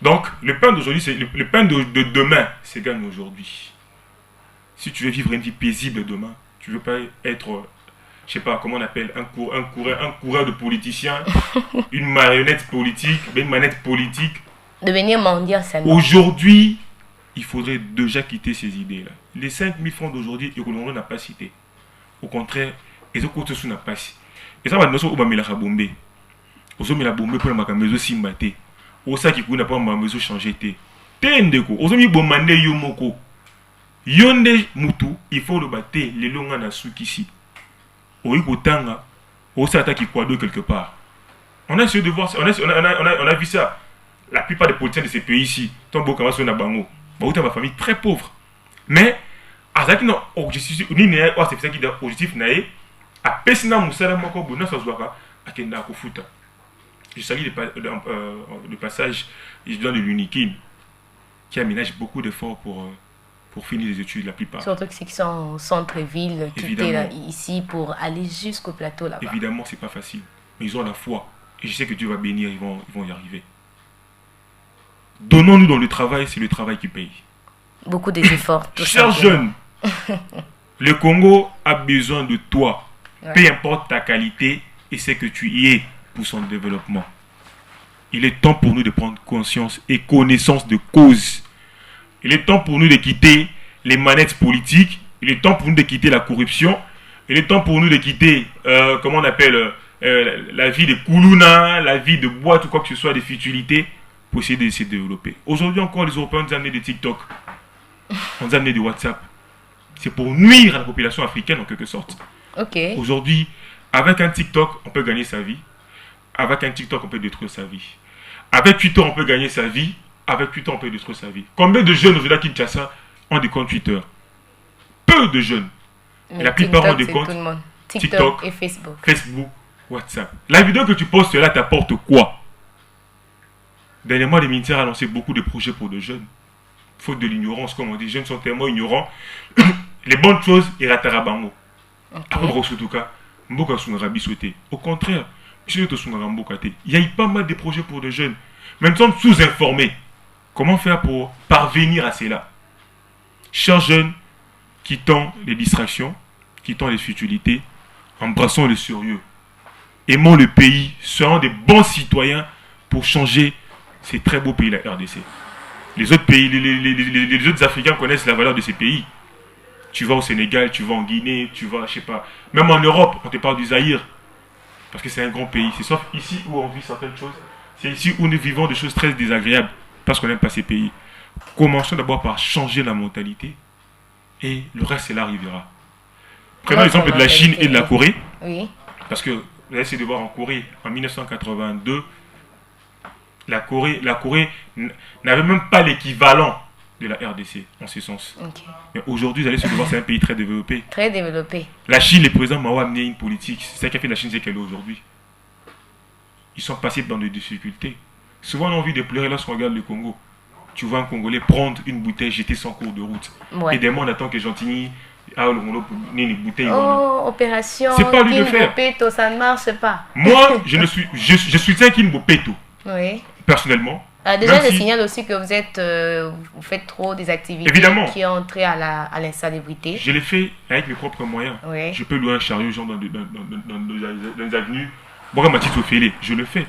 Donc, le pain d'aujourd'hui, c'est le pain de demain, c'est gagne aujourd'hui. Si tu veux vivre une vie paisible demain, tu ne veux pas être, je sais pas comment on appelle, un coureur de politicien, une marionnette politique, une manette politique. Devenir mendiant, ça non. Aujourd'hui, il faudrait déjà quitter ces idées-là. Les 5 000 francs d'aujourd'hui, Ekonongo n'a pas cité. Au contraire, les autres sous n'a pas cité. Et ça va nous sommes au Bamela Bombe. Au sommet la bombe pour la macamezo simbate. Au sa qui n'a pas macamezo changé. Tendeko. Au sommet bomande yomoko. Yonde mutu, il faut le battre. Les longs na soukisi. Au ikotanga. Au sa qui quoi quelque part. On a essayé de voir ça, on a vu ça. La plupart des politiciens de ces pays ici, Tombo Kamaso Nabango, bah, ma famille très pauvre. Mais, à ça qui n'a objectif, c'est ça qui a objectif naé, à Pessina Moussala Moko Bona Sazouaka, à Kenda Kofuta. Je salue le passage étudiant de l'Unikin, qui aménage beaucoup d'efforts pour finir les études, la plupart. Surtout ceux qui sont au centre-ville, quitter là, ici pour aller jusqu'au plateau là-bas. Évidemment, c'est pas facile. Mais ils ont la foi. Et je sais que Dieu va bénir, ils vont y arriver. Donnons-nous dans le travail, c'est le travail qui paye. Beaucoup d'efforts. Chers jeunes, le Congo a besoin de toi. Ouais. Peu importe ta qualité et ce que tu y es pour son développement. Il est temps pour nous de prendre conscience et connaissance de cause. Il est temps pour nous de quitter les manettes politiques. Il est temps pour nous de quitter la corruption. Il est temps pour nous de quitter, comment on appelle, la vie de Koulouna, la vie de boîte ou quoi que ce soit, des futilités, pour essayer de se développer. Aujourd'hui encore, les Européens nous ont amené des TikTok. On nous a amené des WhatsApp. C'est pour nuire à la population africaine en quelque sorte. Okay. Aujourd'hui, avec un TikTok, on peut gagner sa vie. Avec un TikTok, on peut détruire sa vie. Avec Twitter, on peut gagner sa vie. Avec Twitter, on peut détruire sa vie. Combien de jeunes aujourd'hui à Kinshasa ont des comptes Twitter? Peu de jeunes. Mais la plupart ont des comptes TikTok et Facebook. Facebook, WhatsApp. La vidéo que tu postes là t'apporte quoi? Dernièrement, les ministères ont lancé beaucoup de projets pour de jeunes. Faute de l'ignorance, comme on dit, les jeunes sont tellement ignorants. Les bonnes choses, ils ratarabango. Après, au contraire, il y a eu pas mal de projets pour de jeunes. Mais nous sommes sous-informés. Comment faire pour parvenir à cela? Chers jeunes, quittons les distractions, quittons les futilités, embrassons le sérieux. Aimons le pays, soyons des bons citoyens pour changer ces très beaux pays, la RDC. Les autres pays, les autres Africains connaissent la valeur de ces pays. Tu vas au Sénégal, tu vas en Guinée, tu vas, je sais pas, même en Europe, on te parle du Zaïre. Parce que c'est un grand pays. C'est sauf ici où on vit certaines choses. C'est ici où nous vivons des choses très désagréables. Parce qu'on n'aime pas ces pays. Commençons d'abord par changer la mentalité. Et le reste, cela arrivera. Prenons l'exemple de la Chine et de la Corée. Oui. Parce que vous allez essayer de voir en Corée, en 1982, la Corée n'avait même pas l'équivalent de la RDC, en ce sens. Okay. Mais aujourd'hui, vous allez se voir, c'est un pays très développé. Très développé. La Chine, les présidents Mao a amené une politique. C'est ça qui a fait la Chine, c'est qu'elle est aujourd'hui. Ils sont passés dans des difficultés. Souvent, on a envie de pleurer lorsqu'on regarde le Congo. Tu vois un Congolais prendre une bouteille, jeter son cours de route. Ouais. Et demain, on attend que Gentilly a une bouteille. Oh, opération. C'est pas lui de faire. Peto, ça ne marche pas. Moi, je suis un Kimbo Peto. Oui. Personnellement. Alors déjà, je signale aussi que vous faites trop des activités évidemment, qui ont trait à l'insalubrité. Je l'ai fait avec mes propres moyens. Oui. Je peux louer un chariot genre dans les avenues. Je le fais.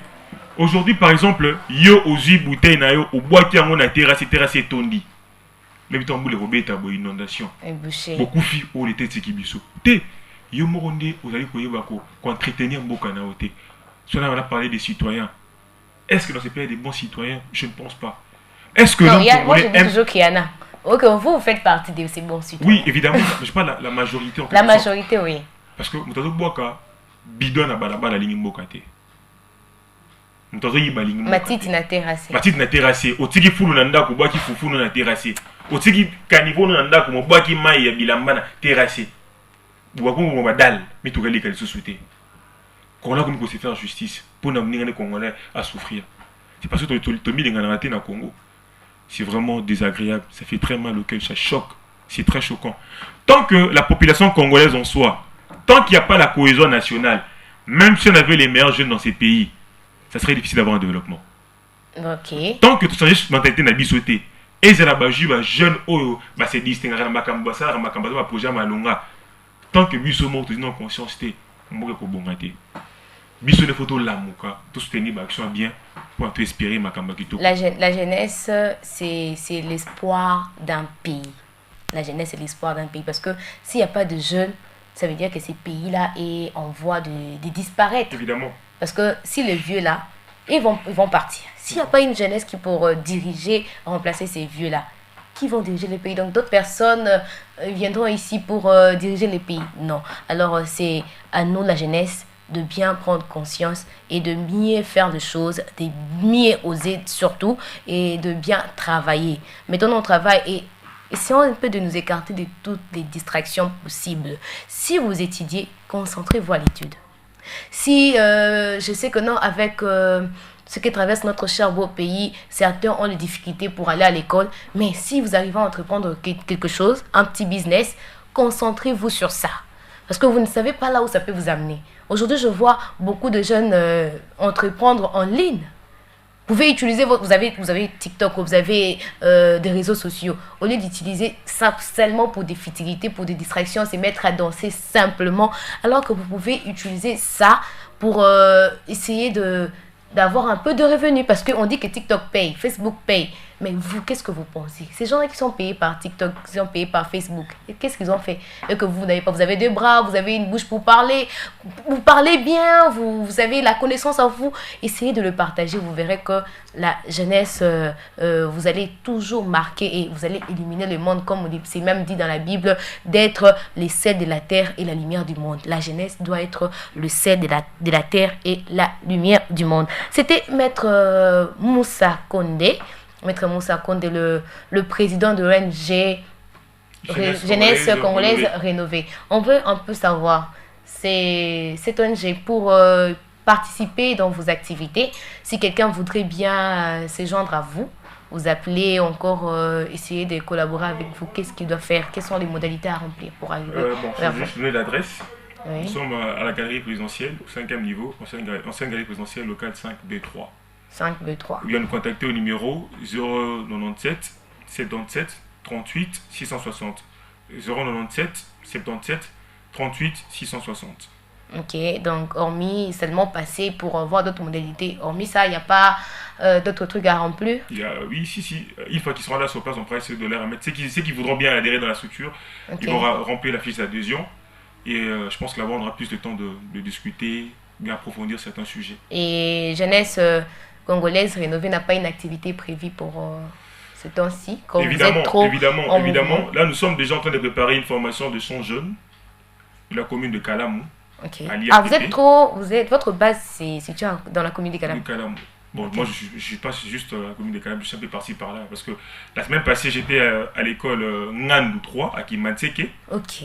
Aujourd'hui, par exemple, yo ozi bouteille na yo au bois qui a na terrasse tondi. Mais bitan boule robé ta bo inondation. Beaucoup fi o les têtes qui biso. Té yo moronde ozali koyeba ko entretenir mboka na oté. Cela on a parlé des citoyens. Est-ce que dans ces pays il y a des bons citoyens? Je ne pense pas. Est-ce que non, moi je dis toujours qu'il y en a. Ok, vous faites partie de ces bons citoyens. Oui, évidemment, mais je parle de la majorité. En la majorité, oui. Parce que Moutazo Boaka, bidon à balaba la ligne Mbokate. Moutazo Yiba ligne Mbokate. Matite na terrassé. Matite na terrassé. Otiki fulu nanda ko boaki fufu na terrassé. Otiki kanivo nanda ko boaki mai ya bilamba na terrassé. Boako mo badal, mais tout les kali sous-souté. Qu'on a comme qu'on se faire justice pour n'amener les Congolais à souffrir. C'est parce que tu as mis les Ganaraté dans le Congo. C'est vraiment désagréable. Ça fait très mal au cœur. Ça choque. C'est très choquant. Tant que la population congolaise en soi, tant qu'il n'y a pas la cohésion nationale, même si on avait les meilleurs jeunes dans ces pays, ça serait difficile d'avoir un développement. Okay. Tant que tu changes cette mentalité n'a bisoté. Et c'est la baju jeune oh c'est distingué na makambasa na makambasa projet malonga. Tant que biso mo tu non conscience té, mo ko bongate. Biso de photos lamuka, tout soutenir l'action bien pour espérer makamba kito. La jeunesse c'est l'espoir d'un pays. La jeunesse c'est l'espoir d'un pays parce que s'il n'y a pas de jeunes, ça veut dire que ces pays-là est en voie de disparaître. Évidemment. Parce que si les vieux-là, ils vont partir. S'il n'y a pas une jeunesse qui pour diriger, remplacer ces vieux-là, qui vont diriger les pays? Donc d'autres personnes viendront ici pour diriger les pays. Non. Alors c'est à nous, la jeunesse, de bien prendre conscience et de mieux faire les choses, de mieux oser surtout et de bien travailler. Mettons notre travail et essayons un peu de nous écarter de toutes les distractions possibles. Si vous étudiez, concentrez-vous à l'étude. Si, je sais que non, avec ce qui traverse notre cher beau pays, certains ont des difficultés pour aller à l'école, mais si vous arrivez à entreprendre quelque chose, un petit business, concentrez-vous sur ça. Parce que vous ne savez pas là où ça peut vous amener. Aujourd'hui, je vois beaucoup de jeunes entreprendre en ligne. Vous pouvez utiliser vous avez TikTok, vous avez des réseaux sociaux. Au lieu d'utiliser ça seulement pour des futilités, pour des distractions, c'est mettre à danser simplement. Alors que vous pouvez utiliser ça pour essayer d'avoir un peu de revenus. Parce qu'on dit que TikTok paye, Facebook paye. Mais vous, qu'est-ce que vous pensez? Ces gens-là qui sont payés par TikTok, qui sont payés par Facebook, qu'est-ce qu'ils ont fait? Et que vous n'avez pas, vous avez deux bras, vous avez une bouche pour parler, vous parlez bien, vous avez la connaissance en vous. Essayez de le partager, vous verrez que la jeunesse, vous allez toujours marquer et vous allez éliminer le monde, comme c'est même dit dans la Bible, d'être les sels de la terre et la lumière du monde. La jeunesse doit être le sel de la terre et la lumière du monde. C'était Maître Moussa Condé. Maître Moussa Condé, le président de l'ONG Jeunesse Congolaise Rénovée. On veut un peu savoir, cette ONG pour participer dans vos activités, si quelqu'un voudrait bien se joindre à vous, vous appelez encore, essayer de collaborer avec vous, qu'est-ce qu'il doit faire? Quelles sont les modalités à remplir pour arriver vers vous? Je vais juste donner l'adresse. Oui. Nous sommes à la galerie présidentielle, au 5e niveau, ancienne galerie présidentielle locale 5B3. 5B3. Vous pouvez nous contacter au numéro 097 77 38 660. 097 77 38 660. Ok, donc hormis seulement passer pour voir d'autres modalités, hormis ça, il n'y a pas d'autres trucs à remplir? Oui, si. Une fois qu'ils seront là sur place, on pourra essayer de leur mettre. Ceux qui voudront bien adhérer dans la structure, Okay. Ils vont remplir la fiche d'adhésion. Et je pense que là-bas, on aura plus de temps de discuter, bien approfondir certains sujets. Et Jeunesse Congolaise Rénovée n'a pas une activité prévue pour ce temps-ci, comme Évidemment, vous êtes trop évidemment. Là, nous sommes déjà en train de préparer une formation de 100 jeunes de la commune de Kalamou. Ok. À l'IAPP. Votre base c'est située dans la commune de Kalamou. Bon, okay. Moi je suis pas juste à la commune de Kalamou, je suis un peu par-ci par-là. Parce que la semaine passée, j'étais à l'école Ngandou 3 à Kimanseke. Ok.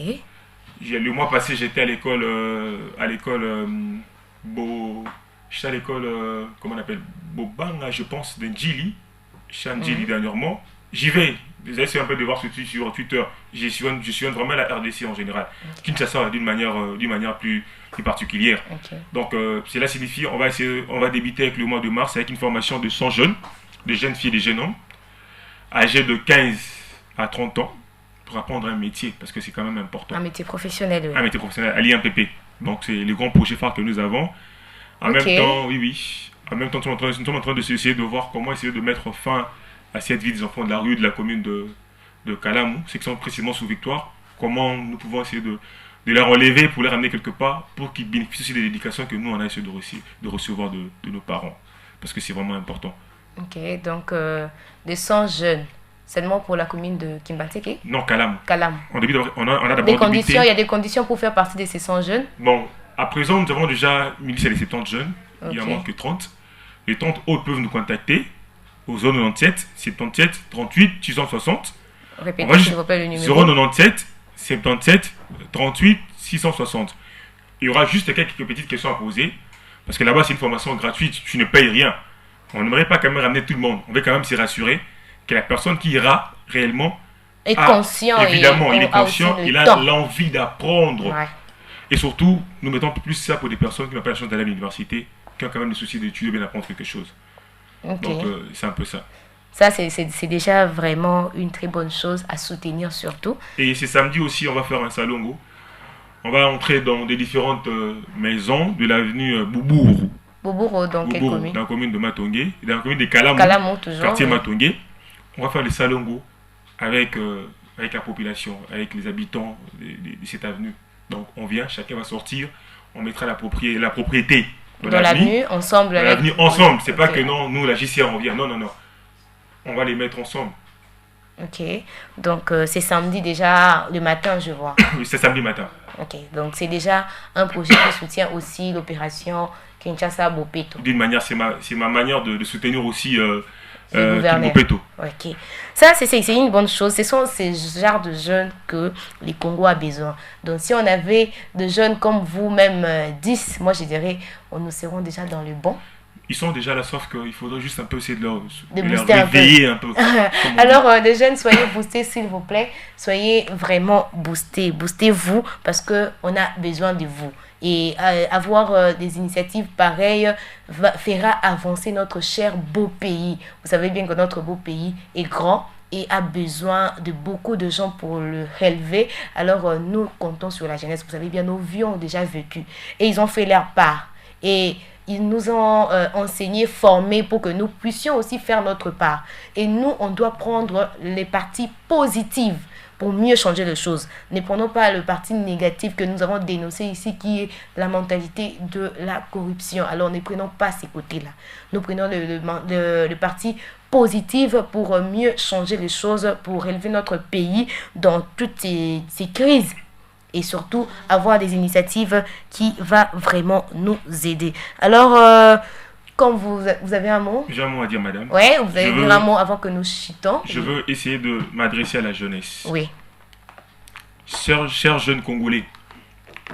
Le mois passé, j'étais à l'école comment on appelle, Bobanga, je pense, de Ndjili. Je suis à Ndjili dernièrement. J'y vais. Vous avez essayé un peu de voir sur Twitter. Je suis vraiment la RDC en général. Okay. Kinshasa d'une manière plus particulière. Okay. Donc, cela signifie on va débuter avec le mois de mars avec une formation de 100 jeunes, de jeunes filles et de jeunes hommes, âgés de 15 à 30 ans, pour apprendre un métier, parce que c'est quand même important. Un métier professionnel, oui. Un métier professionnel à l'IMPP. Donc, c'est le grand projet phare que nous avons. En même temps, En même temps, nous sommes en train d'essayer de voir comment essayer de mettre fin à cette vie des enfants de la rue de la commune de Kalamou, ceux qui sont précisément sous Victoire. Comment nous pouvons essayer de les relever pour les ramener quelque part, pour qu'ils bénéficient aussi des éducations que nous, on a essayé de recevoir de nos parents. Parce que c'est vraiment important. Ok, donc des 100 jeunes, seulement pour la commune de Kimbanseke? Non, Kalamou. On a d'abord débuté. Il y a des conditions pour faire partie de ces 100 jeunes? Bon, à présent, nous avons déjà 1770 jeunes. Okay. Il en manque que 30. Les 30 autres peuvent nous contacter au 097 77 38 660. Répétez s'il vous plaît le numéro. 097 77 38 660. Il y aura juste quelques petites questions à poser. Parce que là-bas, c'est une formation gratuite. Tu ne payes rien. On n'aimerait pas quand même ramener tout le monde. On veut quand même se rassurer que la personne qui ira réellement est conscient. Évidemment, il est conscient. Il a l'envie d'apprendre. Ouais. Et surtout, nous mettons un peu plus ça pour des personnes qui n'ont pas la chance d'aller à l'université, qui ont quand même le souci d'étudier, bien apprendre quelque chose. Okay. Donc, c'est un peu ça. Ça, c'est déjà vraiment une très bonne chose à soutenir surtout. Et c'est samedi aussi, on va faire un salongo. On va entrer dans des différentes maisons de l'avenue Boubourou. Boubourou, dans quelle commune? Dans la commune de Matongé, dans la commune de Kalamou. Kalamou, toujours. Quartier Matongé. On va faire les salongo avec la population, avec les habitants de cette avenue. Donc, on vient, chacun va sortir, on mettra la propriété dans l'avenue, ensemble. Dans l'avenue, ensemble. C'est pas que non, nous, la JCR, on vient. Non. On va les mettre ensemble. Ok, donc c'est samedi déjà le matin, je vois. Oui, c'est samedi matin. Ok, donc c'est déjà un projet qui soutient aussi l'opération Kinshasa Bopeto. D'une manière, c'est ma manière de soutenir aussi Bopeto. Ok, ça c'est une bonne chose. Ce sont ces genres de jeunes que les Congo a besoin. Donc si on avait de jeunes comme vous, même 10, moi je dirais, nous serons déjà dans le bon. Ils sont déjà là, sauf qu'il faudrait juste un peu essayer de leur réveiller un peu. Alors, les jeunes, soyez boostés, s'il vous plaît. Soyez vraiment boostés. Boostez-vous parce qu'on a besoin de vous. Et avoir des initiatives pareilles fera avancer notre cher beau pays. Vous savez bien que notre beau pays est grand et a besoin de beaucoup de gens pour le relever. Alors, nous comptons sur la jeunesse. Vous savez bien, nos vieux ont déjà vécu. Et ils ont fait leur part. Et ils nous ont enseigné, formés pour que nous puissions aussi faire notre part. Et nous, on doit prendre les parties positives pour mieux changer les choses. Ne prenons pas le parti négatif que nous avons dénoncé ici, qui est la mentalité de la corruption. Alors, ne prenons pas ces côtés-là. Nous prenons le parti positif pour mieux changer les choses, pour élever notre pays dans toutes ces crises. Et surtout, avoir des initiatives qui vont vraiment nous aider. Alors, comme vous avez un mot? J'ai un mot à dire, madame. Oui, vous avez dit un mot avant que nous chutons. Je veux essayer de m'adresser à la jeunesse. Oui. Chers jeunes Congolais,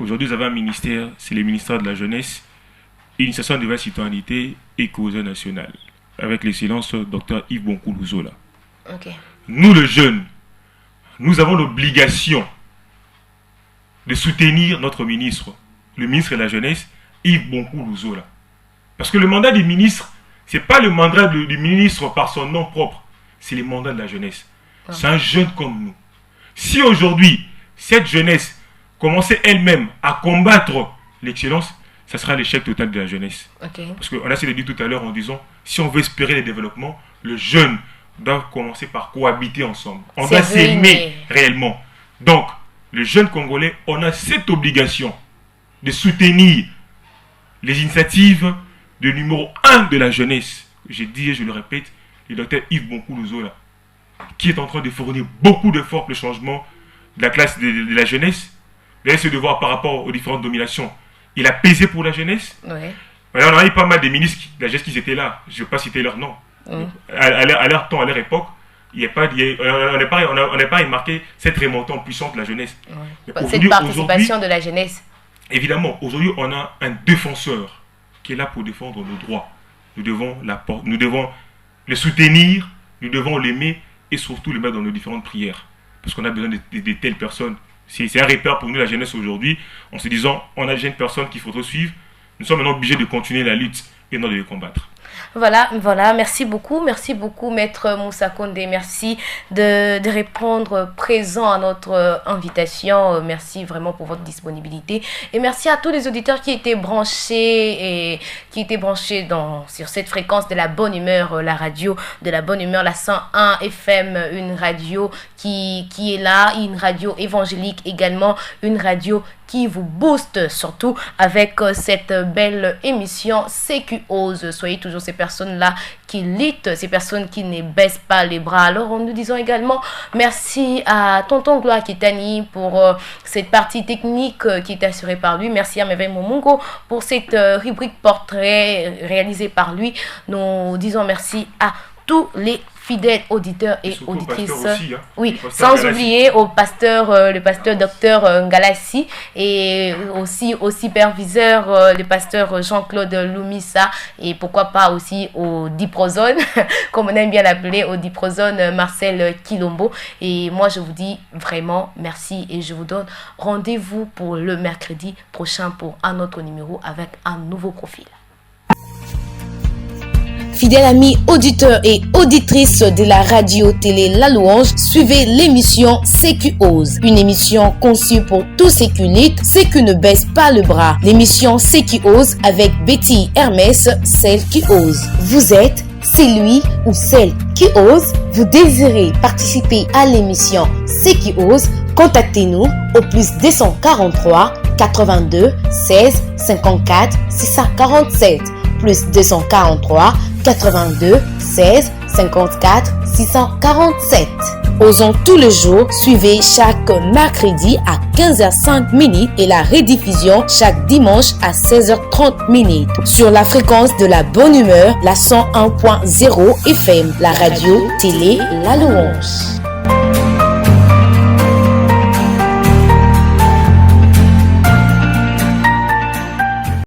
aujourd'hui, vous avez un ministère, c'est le ministère de la Jeunesse, Initiation de la Citoyenneté et Cohésion nationale, avec l'excellence Dr Yves Bonkoulouzola. Ok. Nous, les jeunes, nous avons l'obligation de soutenir notre ministre, le ministre de la Jeunesse, Yves Bonkoulouzola. Parce que le mandat du ministre, ce n'est pas le mandat du ministre par son nom propre, c'est le mandat de la jeunesse. Ah. C'est un jeune comme nous. Si aujourd'hui, cette jeunesse commençait elle-même à combattre l'excellence, ça sera l'échec total de la jeunesse. Okay. Parce qu'on a essayé de dire tout à l'heure en disant, si on veut espérer le développement, le jeune doit commencer par cohabiter ensemble. On doit s'aimer réellement. Donc, les jeunes Congolais, on a cette obligation de soutenir les initiatives de numéro 1 de la jeunesse. J'ai dit et je le répète, le docteur Yves Bonkoulouzola, qui est en train de fournir beaucoup d'efforts pour le changement de la classe de la jeunesse. D'ailleurs, ce devoir par rapport aux différentes dominations, il a pesé pour la jeunesse. Ouais. Alors, on a eu pas mal de ministres de la jeunesse qui étaient là. Je ne vais pas citer leur nom. À leur temps, à leur époque, on n'a pas remarqué cette remontée en puissance de la jeunesse. Ouais. Cette participation de la jeunesse. Évidemment, aujourd'hui, on a un défenseur qui est là pour défendre nos droits. Nous devons le soutenir, nous devons l'aimer et surtout le mettre dans nos différentes prières. Parce qu'on a besoin de telles personnes. C'est un repère pour nous, la jeunesse, aujourd'hui, en se disant, on a des jeunes personnes qu'il faudrait suivre. Nous sommes maintenant obligés de continuer la lutte et non de les combattre. Voilà, merci beaucoup, Maître Moussa Kondé, merci de répondre présent à notre invitation, merci vraiment pour votre disponibilité et merci à tous les auditeurs qui étaient branchés sur cette fréquence de la bonne humeur, la radio de la bonne humeur, la 101 FM, une radio qui est là, une radio évangélique également, une radio qui vous booste surtout avec cette belle émission CQ Ose. Soyez toujours ces personnes-là qui luttent, ces personnes qui ne baissent pas les bras. Alors, nous disons également merci à Tonton Gloire Kitani pour cette partie technique qui est assurée par lui. Merci à Merveille Momungo pour cette rubrique portrait réalisée par lui. Nous disons merci à tous les fidèles auditeurs et auditrices. Aussi, hein. Oui, sans oublier au pasteur, le pasteur docteur Ngalassi et aussi au superviseur, le pasteur Jean-Claude Lumissa et pourquoi pas aussi au diprozone, comme on aime bien l'appeler, au diprozone Marcel Kilombo. Et moi, je vous dis vraiment merci et je vous donne rendez-vous pour le mercredi prochain pour un autre numéro avec un nouveau profil. Fidèles amis auditeurs et auditrices de la radio-télé La Louange, suivez l'émission CQ Ose, une émission conçue pour tous ceux qui luttent, ceux qui ne baissent pas le bras. L'émission CQ Ose avec Betty Hermès, celle qui ose. Vous êtes celui ou celle qui ose. Vous désirez participer à l'émission CQ Ose, contactez-nous au +243 82 16 54 647 +243 82 16 54 647. Osons tous les jours. Suivez chaque mercredi à 15h05 et la rediffusion chaque dimanche à 16h30 sur la fréquence de la bonne humeur, la 101.0 FM, la radio télé La Louange.